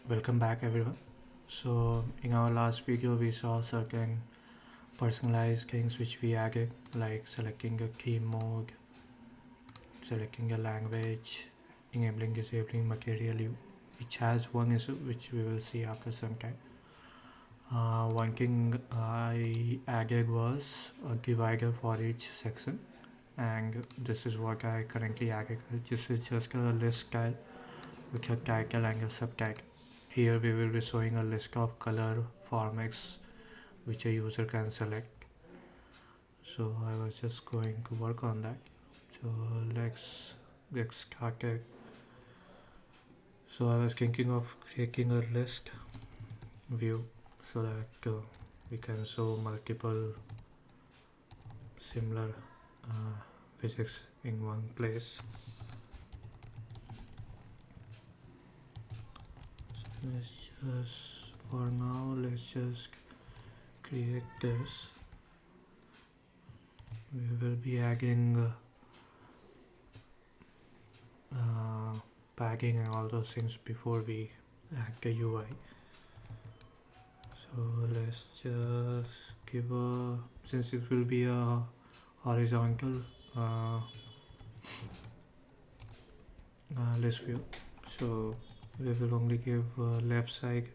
Welcome back everyone. So in our last video we saw certain personalized things which we added, like selecting a theme mode, selecting a language, enabling disabling material view, which has one issue which we will see after some time. One thing I added was a divider for each section, and this is what I currently added. This is just a list style with a title and a subtitle. Here we will be showing a list of color formats which a user can select. So I was just going to work on that. So let's get started. So I was thinking of creating a list view so that we can show multiple similar physics in one place. So for now let's just create this. We will be adding padding and all those things before we add the UI. So let's just give a, since it will be a horizontal list view, so we will only give left side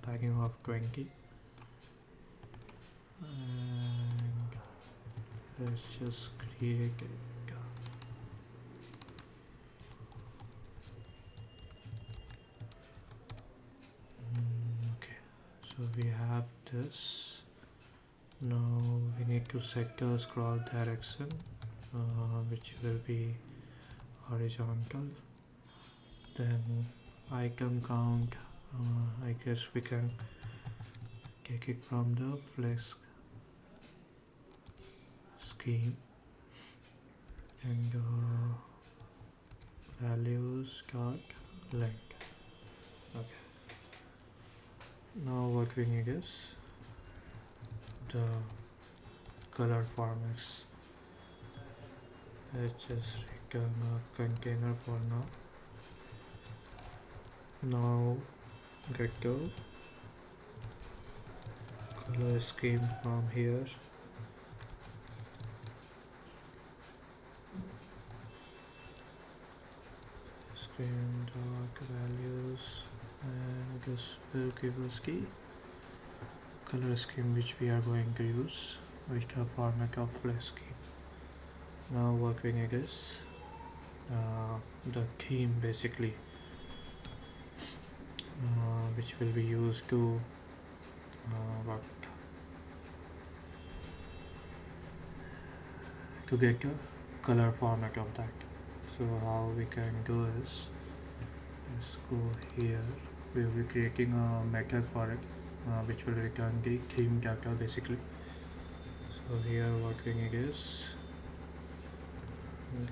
padding of 20, and let's just create it. Okay, so we have this. Now we need to set the scroll direction, which will be horizontal. Then icon count, I guess we can take it from the flex scheme, and values start length. Okay, now what we need is the color formats. Let's just return a container for now. Now get the color scheme from here. Screen dark values, and this will give us the color scheme which we are going to use with the format of flex scheme. Now what we need is the theme basically, which will be used to get the color format of that. So how we can do is, let's go here. We will be creating a method for it, which will return the theme data basically. So here what we need is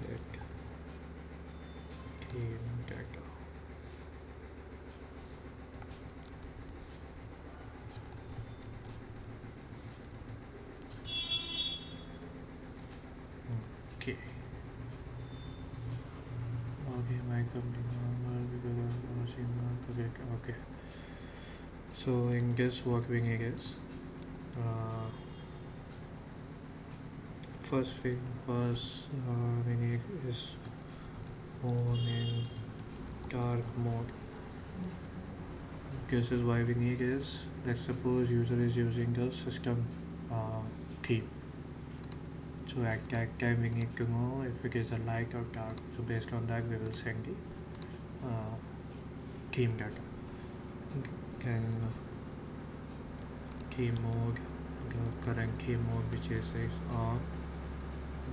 get theme data. Okay. Okay, my company number. Okay. So in this what we need is first we need is phone in dark mode. This is why we need is, let's suppose user is using the system theme. So at that time we need to know if it is a light or dark. So based on that we will send the theme data. Then theme mode, the current theme mode which is on.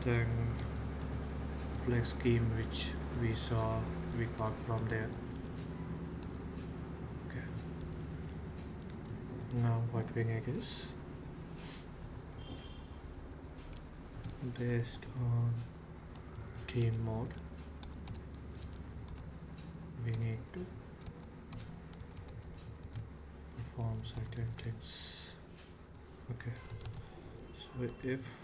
Then flex scheme which we got from there. Okay. Now what we need is, based on theme mode, we need to perform certain things. Okay, so if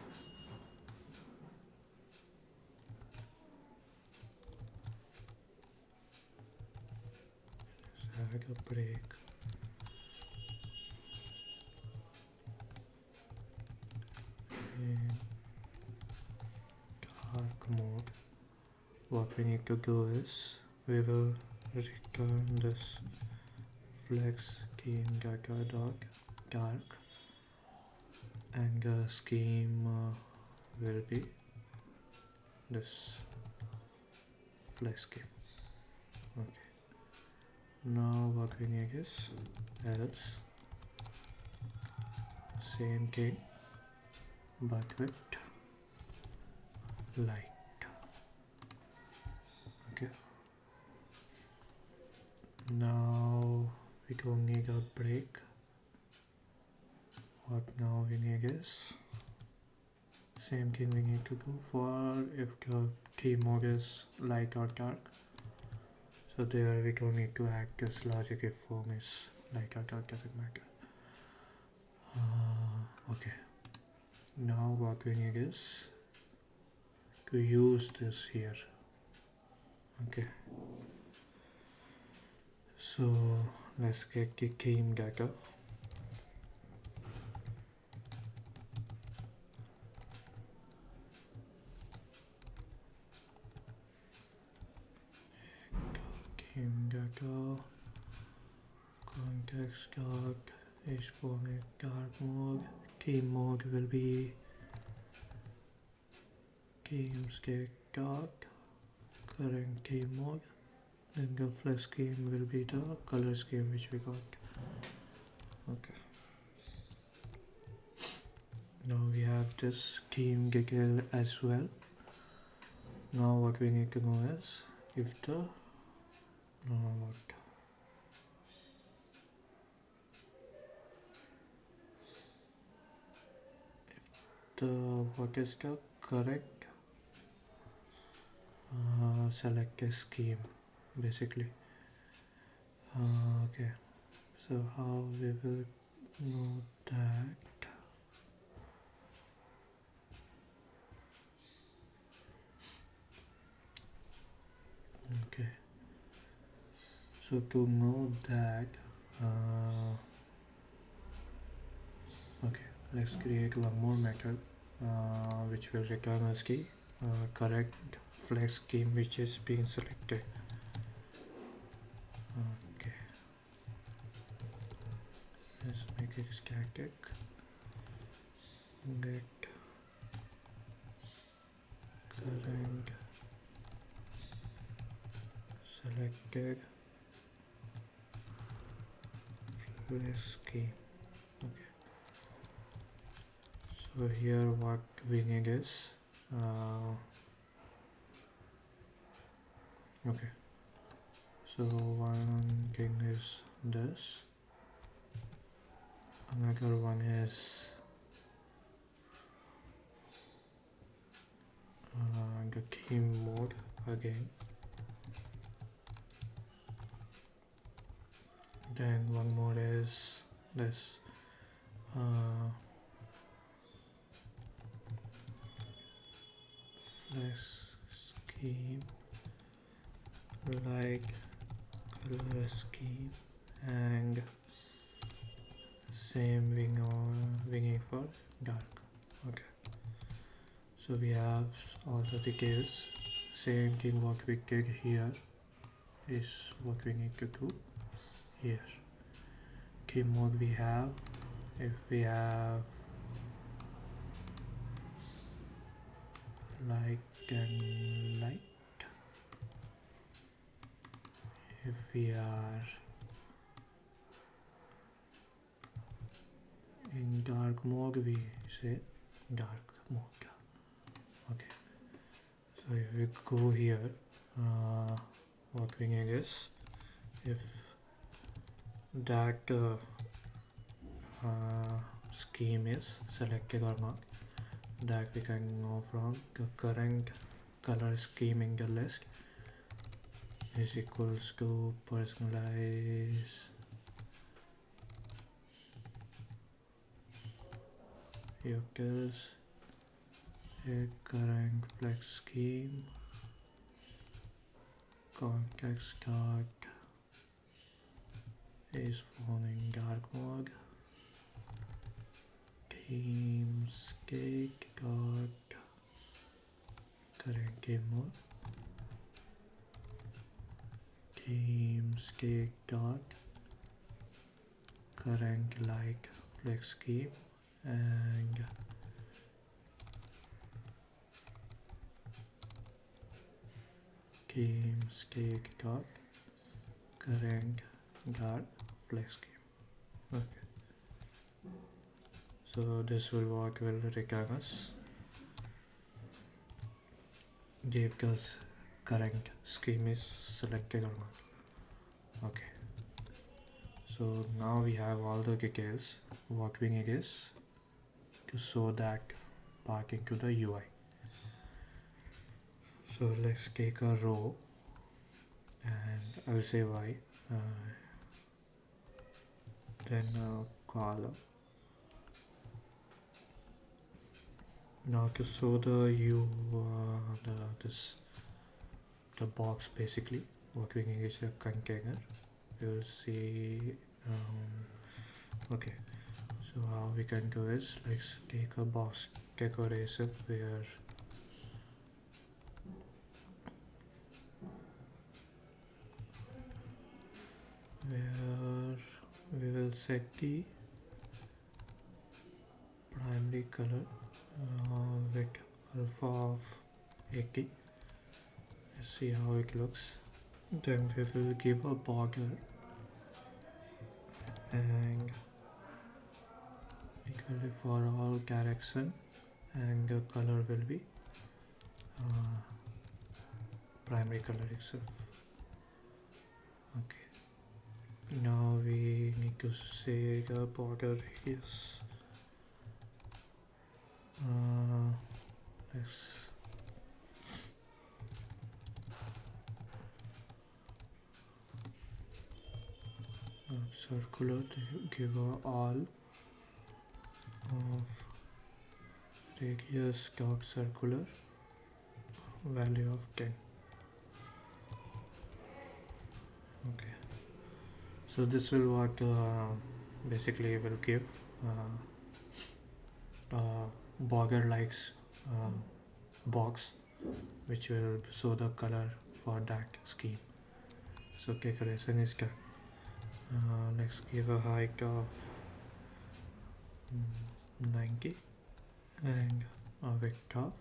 drag a break. In dark mode, what we need to do is we will return this flex scheme dark, and the scheme will be this flex scheme. Okay, now what we need is else same thing but with light. Okay, now we don't need a break. What now we need is same thing we need to do for if the key mode is light or dark. So there we don't need to add this logic if form is light or dark, doesn't matter. Okay, now what we need is to use this here. Okay, so let's get the theme data. Theme data context dark, is format dark mode. Theme mode will be themescape dark, current theme mode. Then the flex scheme will be the color scheme which we got. Okay, now we have this theme detail as well. Now what we need to know is if the what is the correct selector scheme basically. Okay, so how we will know that? Okay, so to know that okay, let's create one more method which will return us the correct flex scheme which is being selected. Okay, let's make it static. Get current selected flex scheme. Okay, so here what we need is okay, so one thing is this, another one is the theme mode again, then one more is this flex scheme like color scheme, and same winging for dark. Okay, so we have all the details. Same thing what we did here is what we need to do here. Theme mode we have, if we have light and light, if we are in dark mode we say dark mode. Okay, so if we go here, what we need is if that scheme is selected or not, that we can know from the current color scheme in the list is equals to personalize equals a current flex scheme context dark is forming dark mode. Games cake dark. Current game mode. Games cake dark. Current like flex scheme and games cake dark. Current guard flex scheme. Okay. So this will work well regardless. Give us current scheme is selected or not. Okay. So now we have all the details. What we need is to show that back into the UI. So let's take a row and I'll say y, then a column. Now to show the the box, basically what we need is a container. You'll see okay, so how we can do is let's take a box decoration where we will set the primary color with alpha of 80. Let's see how it looks. Then we will give a border and equally for all direction, and the color will be primary color itself. Okay, now we need to say the border radius. Let's circular to give all of radius dot circular value of 10. Okay, so this will what basically will give border likes box which will show the color for that scheme. So decoration is done. Let's give a height of 90 and a width of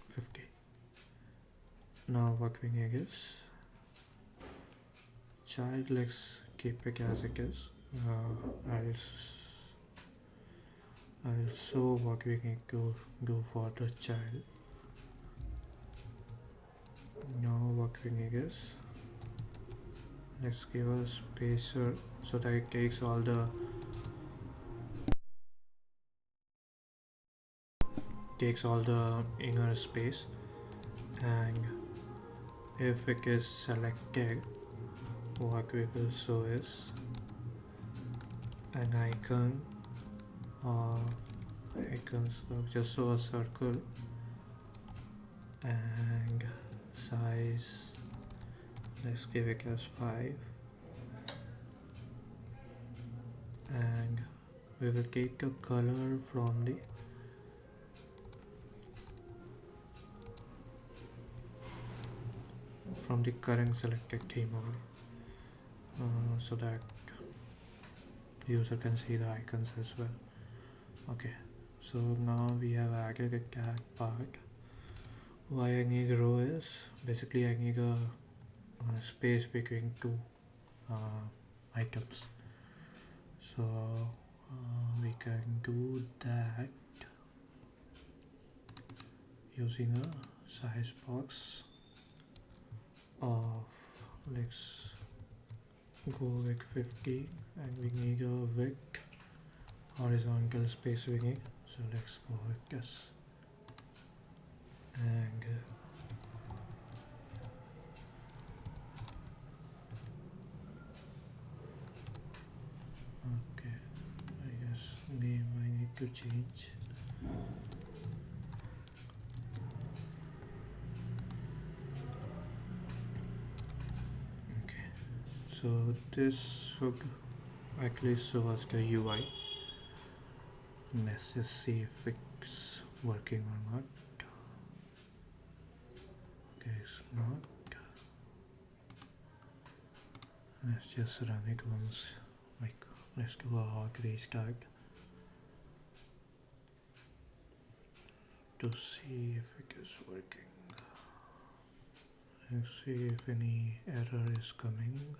50. Now what we need is child. Let's keep it as it is. I'll show what we need to do for the child. Now what we need is let's give a spacer so that it takes all the inner space, and if it is selected, what we will show is an icon or icons. So just show a circle and size, let's give it as 5, and we will take the color from the current selected theme only, so that the user can see the icons as well. Okay, so now we have added a tag part. Why I need a row is basically I need a space between two items, so we can do that using a size box of, let's go with 50, and we need a width horizontal space we need, so let's go with this, and okay, I guess name I need to change. Okay, So this should actually show us the UI. Let's just see if it's working or not. Okay, it's not. Let's just run it once. Like, let's do a hard restart to see if it is working. Let's see if any error is coming.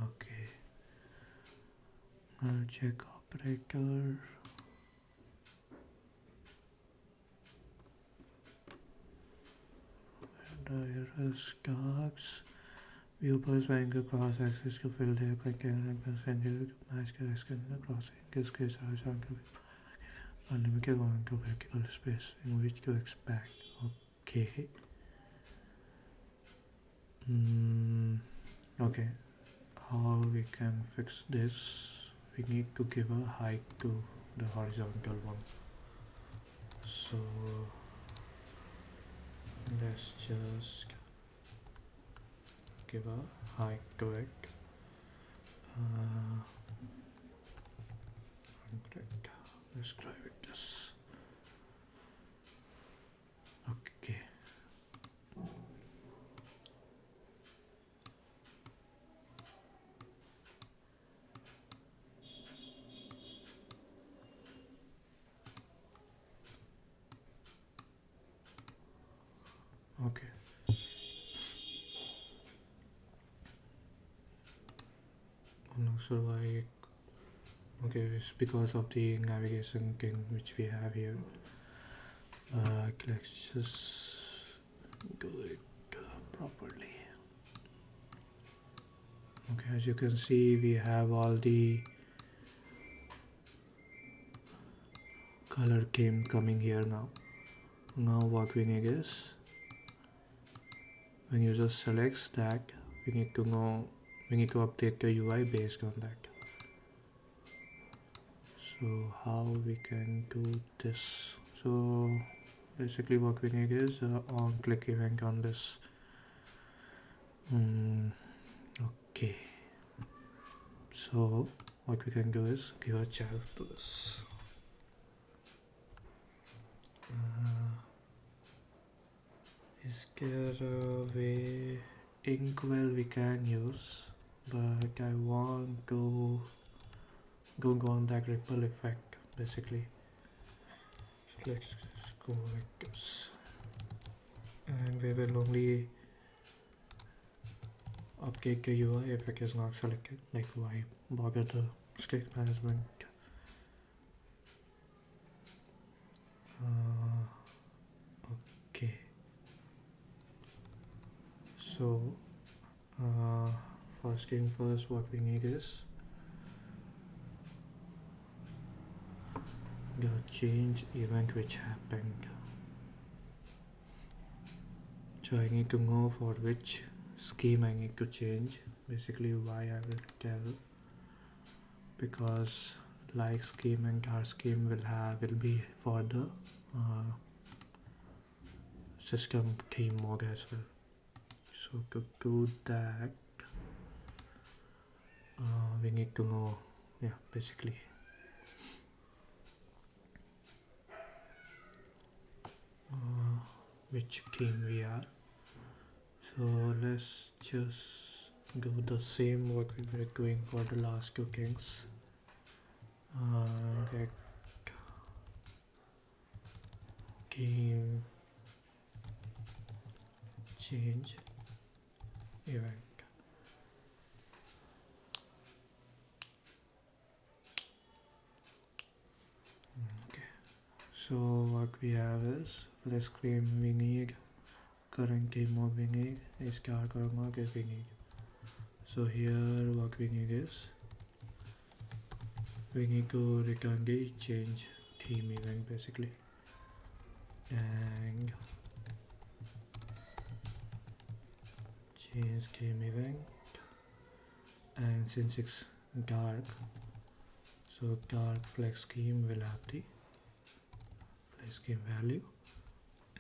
Okay. I'll check operator. And errors tags. Viewers trying to cross access to fill their click and send you match the crossing. In this case, I was on to unlimited on to vertical space in which to expand. Okay. Okay. How we can fix this? We need to give a height to the horizontal one. So let's just give a height to it. Let's try with this. Okay. Okay. I'm not sure why. Okay, it's because of the navigation thing which we have here. Let's just do it properly. Okay, as you can see, we have all the color scheme coming here now. Now what we need is, when user selects that, we need to update the UI based on that. So how we can do this? So basically what we need is on click event on this. Okay, so what we can do is give a child to this. Is there a way inkwell we can use, but I want to go on that ripple effect basically. So let's just go like this, and we will only update the UI if it is not selected. Like, why bother the state management? Okay, so first thing first, what we need is the change event which happened. So I need to know for which scheme I need to change. Basically why I will tell, because like scheme and tar scheme will be for the system theme mode as well. So to do that, we need to know, basically which theme we are. So let's just do the same what we were doing for the last two things. Get theme change event. Okay, so what we have is flash screen we need, current theme mode we need, star current mode we need. So here what we need is, we need to return the change theme event basically, and change theme event, and since it's dark, so dark flex scheme will have the flex scheme value,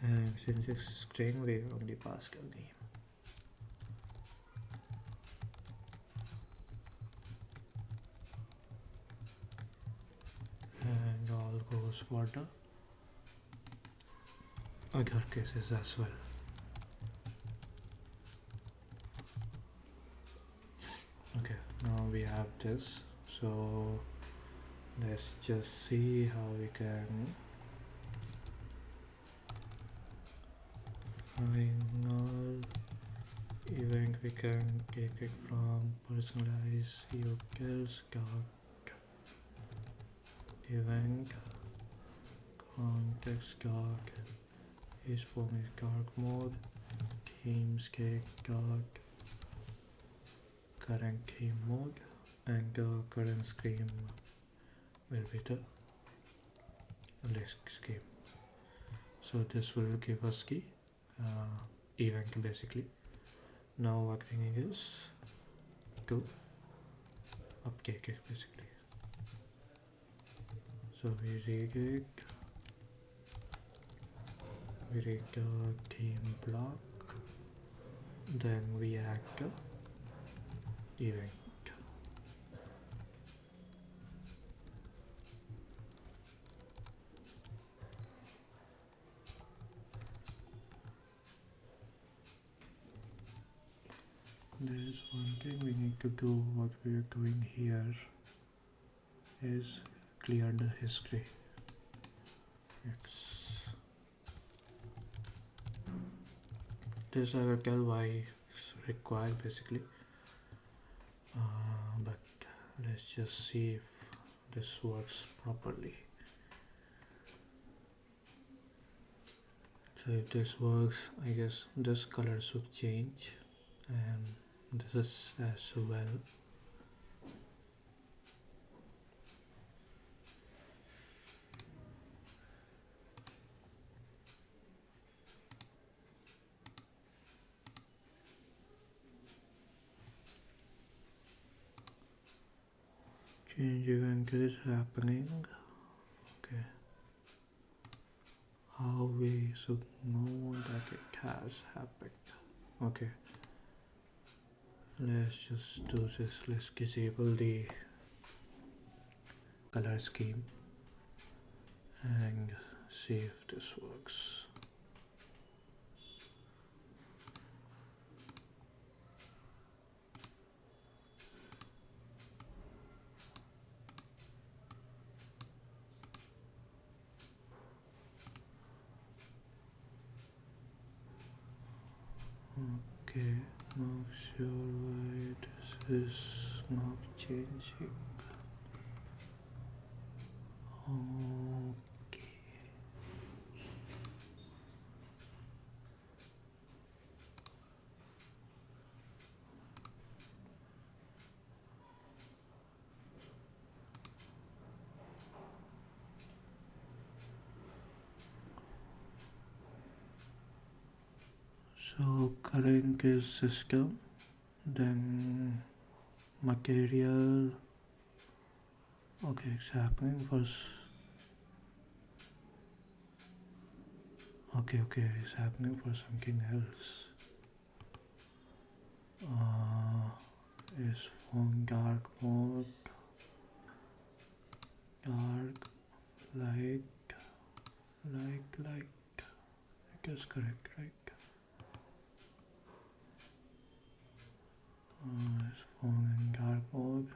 and since it's string we only pass the name. goes for the other cases as well. Okay, now we have this, so let's just see how we can final event. We can take it from personalize equals dark event context dark is form is dark mode themes dark current theme mode, and the current scheme will be the list scheme. So this will give us the event basically. Now what we need is to update it basically. So we read the theme block, then we add the event. There is one thing we need to do. What we are doing here is clear the history. This I will tell why it's required basically, but let's just see if this works properly. So if this works, I guess this color should change, and this is as well. Change event is happening. Okay. How we should know that it has happened? Okay. Let's just do this. Let's disable the color scheme and see if this works. Okay, not sure why this is not changing. Okay. So current is system, then material. Okay, it's happening first. Okay, it's happening for something else. Is from dark mode, dark, light, I guess correct, right? Is from in dark mode.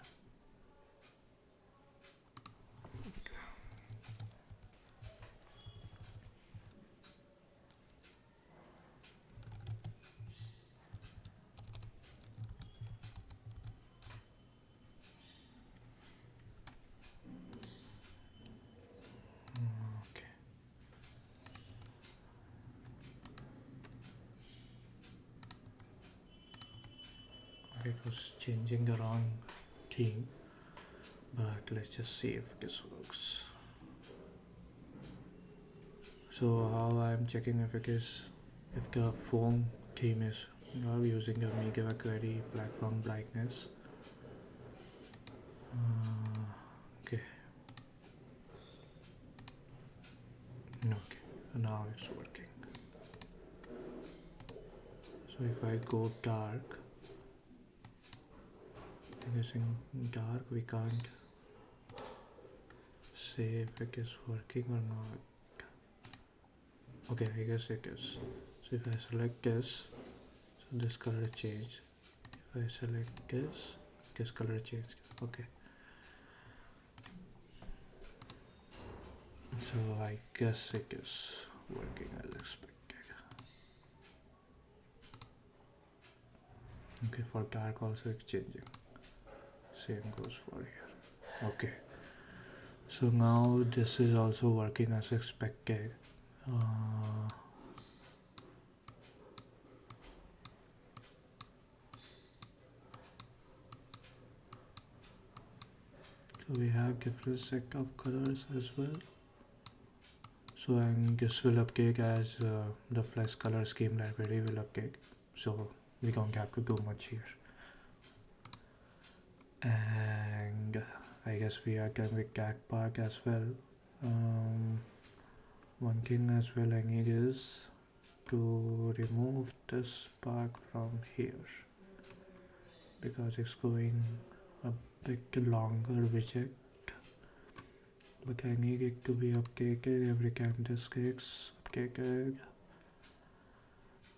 It was changing the wrong theme, but let's just see if this works. So how I'm checking if the phone theme is using the media query platform brightness. Okay, now it's working. So if I go dark, I guess in dark we can't see if it is working or not. Okay, I guess it is. So if I select this, so this color change. If I select this color change. Okay. So I guess it is working as expected. Okay, for dark also it's changing. Same goes for here. Okay. So now this is also working as expected. So we have different set of colors as well. So and this will update as the flex color scheme library will update. So we don't have to do much here. And I guess we are done with that part as well. One thing as well I need is to remove this part from here because it's going a bit longer widget, but I need it to be updated every time this gets updated.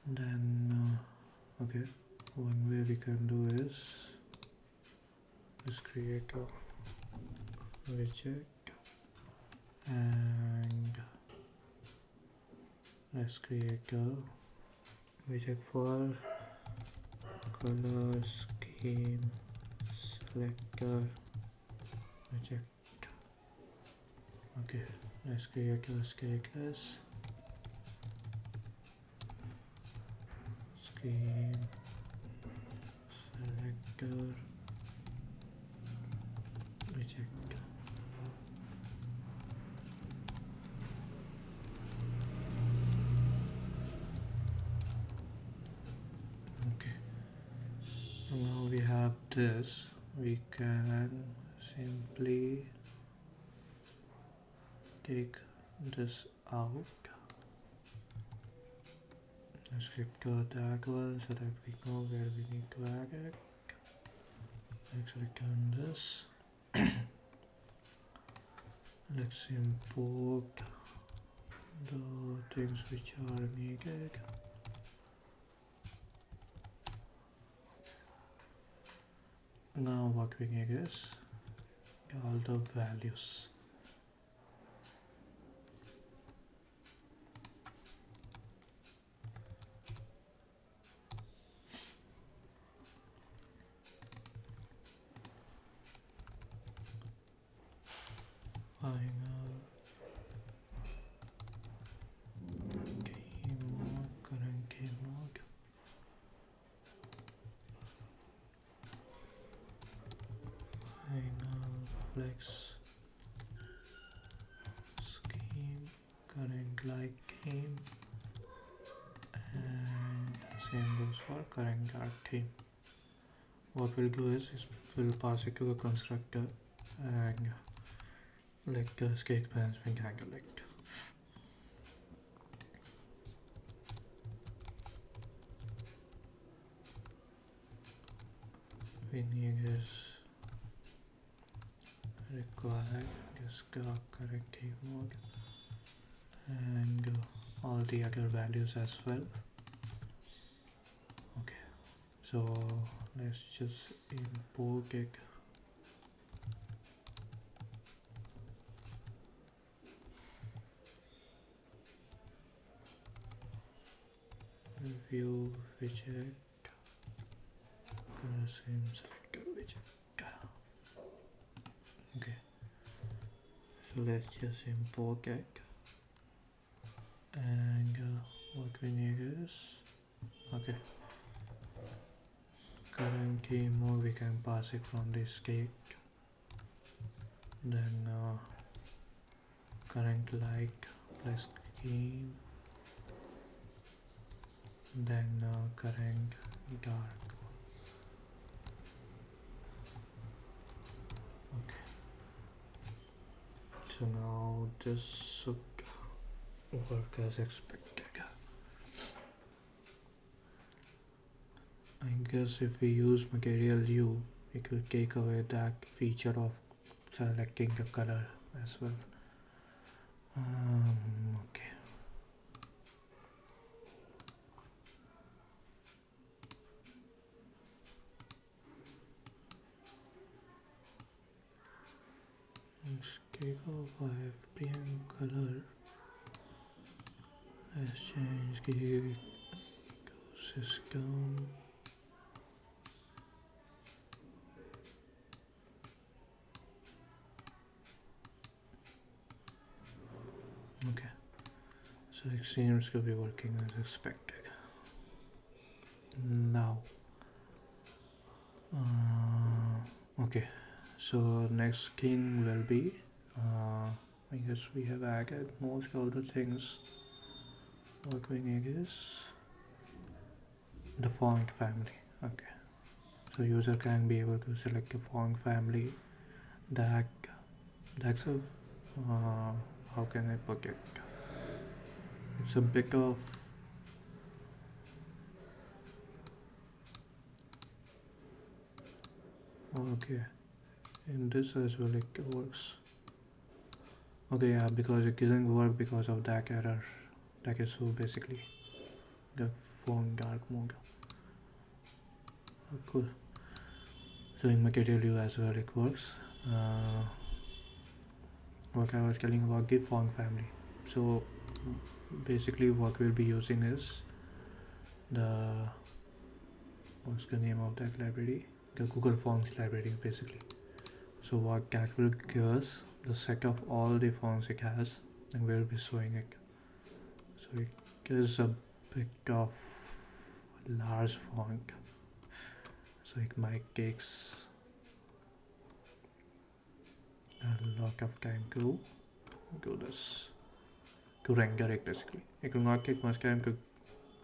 Then okay, one way we can do is just create a widget and let's create a widget for color scheme selector widget. Okay, let's create a stateless scheme selector widget. Okay, so now we have this. We can simply take this out. Let's return that one so that we know where we need to add it. Let's return this. Let's import the things which are needed. Now what we need is all the values. Final game mode, current game mode. Final flex scheme, current light game, and same goes for current dark theme. What we'll do is we'll pass it to a constructor and let the state management handle it. We need is required this current theme mode and all the other values as well. Okay, so let's just import it. View widget, color scheme selector widget. Okay, so let's just import it, and what we need is okay. Current theme mode we can pass it from this state. Then current light plus scheme. Then current dark. Okay, so now this should work as expected. I guess if we use material U, it will take away that feature of selecting the color as well. Okay. Go 5 PM color. Let's change the ecosystem. Okay, so it seems to be working as expected. Now, okay, so next thing will be, I guess we have added most of the things. What we need is the font family. Okay, so user can be able to select a font family that that's a how can I put it? It's a bit of okay. In this as well it works. Okay, yeah, because it didn't work because of that error. That is so basically the font dark mode. Oh, cool. So in material view as well it works. What I was telling about the font family. So basically what we'll be using is the what's the name of that library? The Google Fonts library basically. So what that will give us the set of all the fonts it has, and we'll be showing it. So it gives a bit of large font, so it might takes a lot of time to do this, to render it basically. It will not take much time to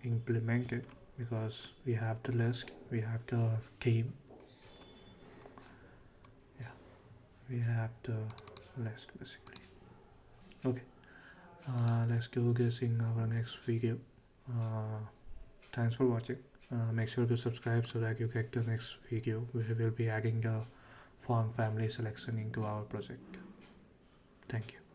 implement it because we have the list, we have the theme, yeah, we have the list basically. Okay, let's do this in our next video. Thanks for watching. Make sure to subscribe so that you get the next video. We will be adding the font family selection into our project. Thank you.